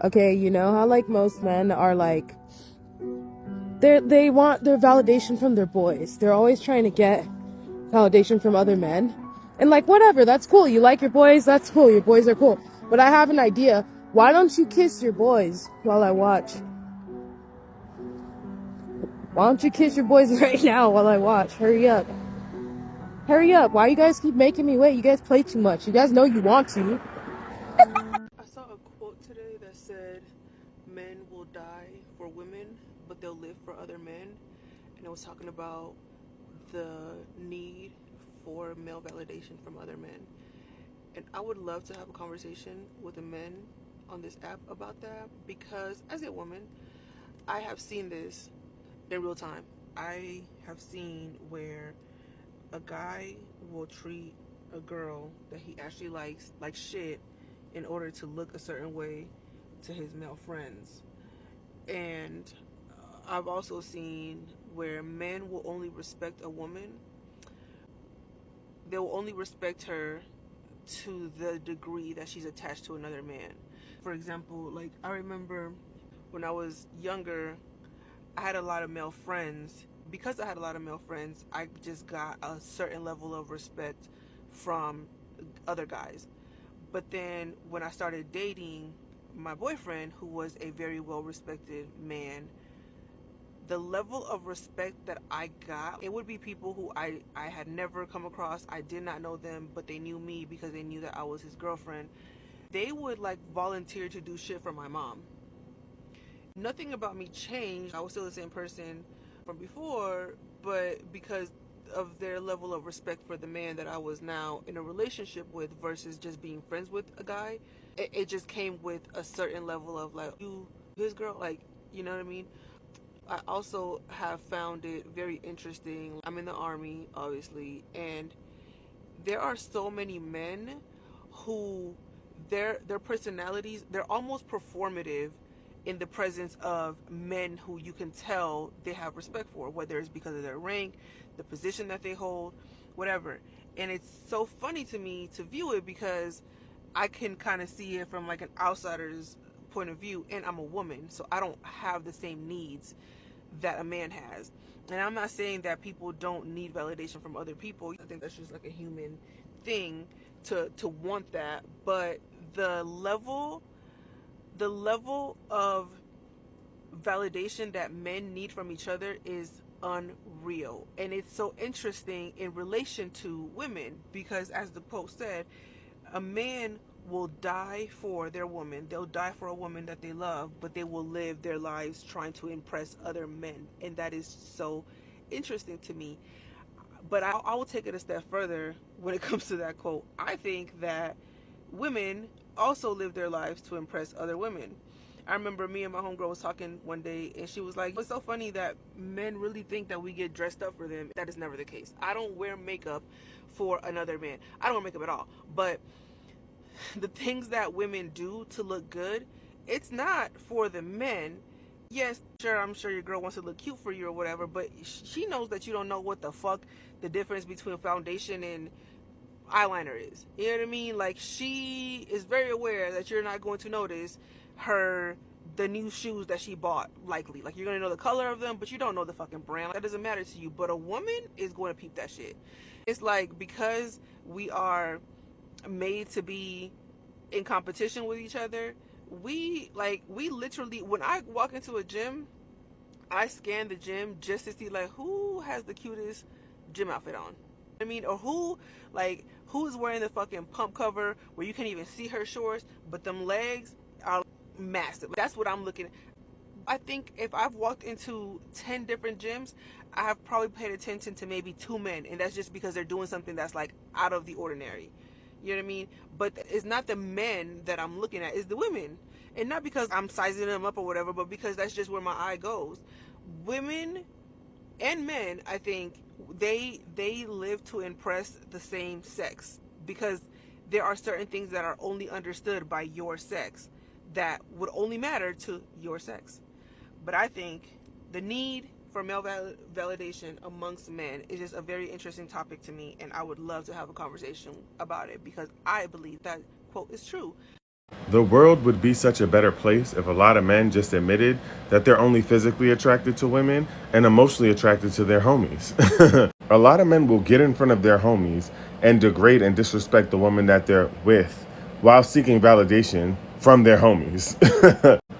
Okay, you know how like most men are like they want their validation from their boys. They're always trying to get validation from other men. And like whatever, that's cool. You like your boys, that's cool. Your boys are cool. But I have an idea. Why don't you kiss your boys while I watch? Why don't you kiss your boys right now while I watch? Hurry up. Hurry up. Why you guys keep making me wait? You guys play too much. You guys know you want to. I saw a quote today that said, "Men will die for women, but they'll live for other men." And it was talking about the need for male validation from other men. And I would love to have a conversation with the men on this app about that because, as a woman, I have seen this in real time. I have seen where a guy will treat a girl that he actually likes like shit in order to look a certain way to his male friends. And I've also seen where men will only respect a woman, they will only respect her to the degree that she's attached to another man. For example, like I remember when I was younger, I had a lot of male friends. Because I had a lot of male friends, I just got a certain level of respect from other guys. But then when I started dating my boyfriend, who was a very well respected man, the level of respect that I got, it would be people who I had never come across. I did not know them, but they knew me because they knew that I was his girlfriend. They would like volunteer to do shit for my mom. Nothing about me changed. I was still the same person from before, but because of their level of respect for the man that I was now in a relationship with versus just being friends with a guy, it just came with a certain level of like, you, his girl, like, you know what I mean? I also have found it very interesting. I'm in the army, obviously, and there are so many men who their personalities, they're almost performative in the presence of men who you can tell they have respect for, whether it's because of their rank, the position that they hold, whatever. And it's so funny to me to view it because I can kind of see it from like an outsider's point of view, and I'm a woman, so I don't have the same needs that a man has. And I'm not saying that people don't need validation from other people. I think that's just like a human thing to want that, but the level the level of validation that men need from each other is unreal. And it's so interesting in relation to women because, as the post said, a man will die for their woman. They'll die for a woman that they love, but they will live their lives trying to impress other men. And that is so interesting to me. But I will take it a step further when it comes to that quote. I think that women also live their lives to impress other women. I remember me and my homegirl was talking one day, and she was like, "It's so funny that men really think that we get dressed up for them. That is never the case. I don't wear makeup for another man. I don't wear makeup at all. But the things that women do to look good, it's not for the men. Yes, sure, I'm sure your girl wants to look cute for you or whatever, but she knows that you don't know what the fuck the difference between foundation and eyeliner is. You know what I mean? Like, she is very aware that you're not going to notice her the new shoes that she bought, likely. Like, you're gonna know the color of them, but you don't know the fucking brand. That doesn't matter to you. But a woman is going to peep that shit. It's like, because we are made to be in competition with each other, we literally, when I walk into a gym, I scan the gym just to see like who has the cutest gym outfit on. I mean, or who's wearing the fucking pump cover where you can't even see her shorts, but them legs are massive. That's what I'm looking at. I think if I've walked into 10 different gyms, I have probably paid attention to maybe two men, and that's just because they're doing something that's like out of the ordinary. You know what I mean? But it's not the men that I'm looking at, it's the women. And not because I'm sizing them up or whatever, but because that's just where my eye goes. Women and men, I think they live to impress the same sex because there are certain things that are only understood by your sex that would only matter to your sex. But I think the need for male validation amongst men is just a very interesting topic to me, and I would love to have a conversation about it because I believe that quote is true. The world would be such a better place if a lot of men just admitted that they're only physically attracted to women and emotionally attracted to their homies. A lot of men will get in front of their homies and degrade and disrespect the woman that they're with while seeking validation from their homies.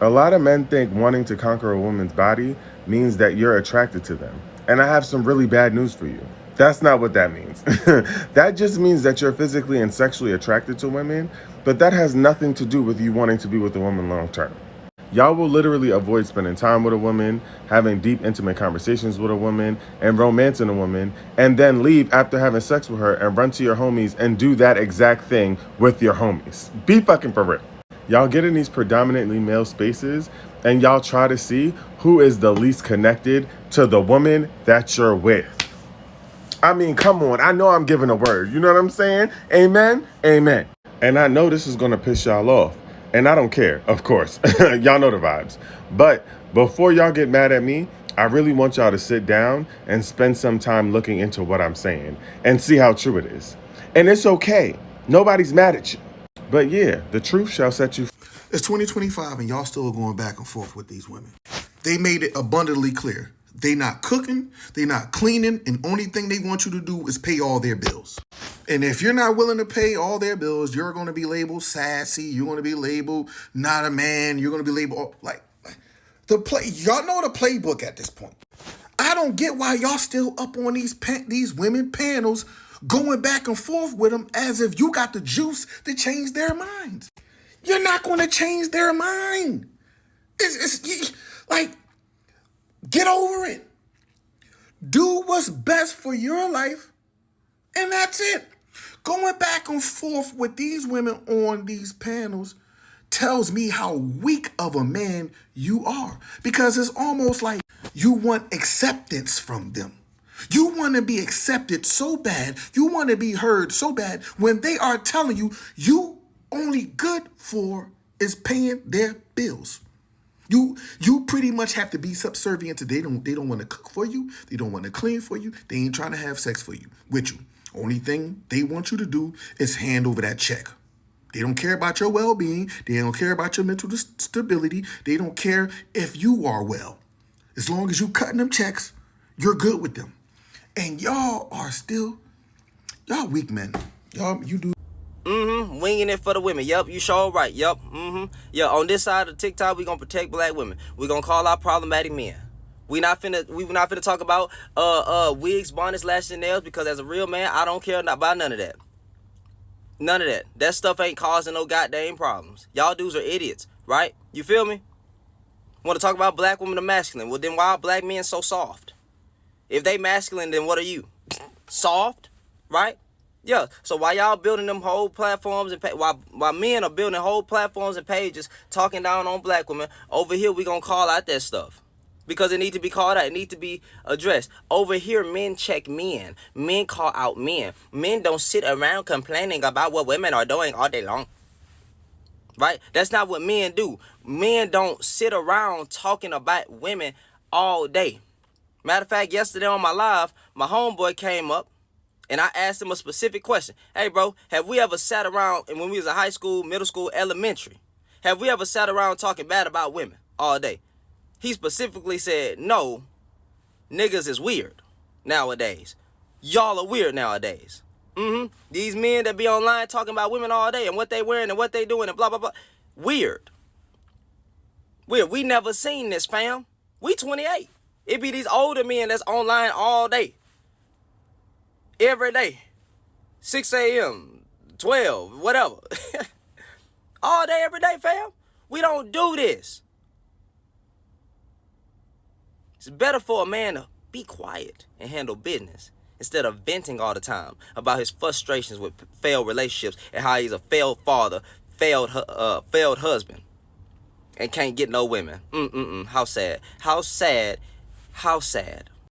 A lot of men think wanting to conquer a woman's body means that you're attracted to them. And I have some really bad news for you. That's not what that means. That just means that you're physically and sexually attracted to women, but that has nothing to do with you wanting to be with a woman long term. Y'all will literally avoid spending time with a woman, having deep, intimate conversations with a woman, and romancing a woman, and then leave after having sex with her and run to your homies and do that exact thing with your homies. Be fucking for real. Y'all get in these predominantly male spaces and y'all try to see who is the least connected to the woman that you're with. I mean, come on. I know I'm giving a word. You know what I'm saying? Amen? Amen. And I know this is going to piss y'all off. And I don't care, of course. Y'all know the vibes. But before y'all get mad at me, I really want y'all to sit down and spend some time looking into what I'm saying and see how true it is. And it's okay. Nobody's mad at you. But yeah, the truth shall set you free. It's 2025 and y'all still going back and forth with these women. They made it abundantly clear. They not cooking, they not cleaning, and only thing they want you to do is pay all their bills. And if you're not willing to pay all their bills, you're going to be labeled sassy, you're going to be labeled not a man, you're going to be labeled like y'all know the playbook at this point. I don't get why y'all still up on these women panels going back and forth with them as if you got the juice to change their minds. You're not going to change their mind. Like, get over it. Do what's best for your life, and that's it. Going back and forth with these women on these panels tells me how weak of a man you are, because it's almost like you want acceptance from them. You want to be accepted so bad, you want to be heard so bad when they are telling you only good for is paying their bills. You pretty much have to be subservient to they don't want to cook for you, they don't want to clean for you, they ain't trying to have sex for you with you. Only thing they want you to do is hand over that check. They don't care about your well-being, they don't care about your mental stability, they don't care if you are well. As long as you cutting them checks, you're good with them. And y'all weak men. You do. Winging it for the women. Yup, you sure right. Yup. Yeah, on this side of TikTok, we gonna protect black women. We gonna call out problematic men. We not finna talk about wigs, bonnets, lashes, and nails, because as a real man, I don't care about none of that. None of that. That stuff ain't causing no goddamn problems. Y'all dudes are idiots, right? You feel me? Want to talk about black women are masculine? Well, then why are black men so soft? If they masculine, then what are you? Soft, right? Yeah, so while y'all building them whole platforms and while men are building whole platforms and pages talking down on black women, over here we gonna call out that stuff. Because it need to be called out, it need to be addressed. Over here, men check men. Men call out men. Men don't sit around complaining about what women are doing all day long. Right? That's not what men do. Men don't sit around talking about women all day. Matter of fact, yesterday on my live, my homeboy came up and I asked him a specific question. Hey, bro, have we ever sat around, and when we was in high school, middle school, elementary, have we ever sat around talking bad about women all day? He specifically said, no, niggas is weird nowadays. Y'all are weird nowadays. These men that be online talking about women all day and what they wearing and what they doing and blah, blah, blah. Weird. We never seen this, fam. We 28. It be these older men that's online all day. Every day. 6 a.m., 12, whatever. All day, every day, fam. We don't do this. It's better for a man to be quiet and handle business instead of venting all the time about his frustrations with failed relationships and how he's a failed father, failed husband, and can't get no women. How sad. How sad. How sad.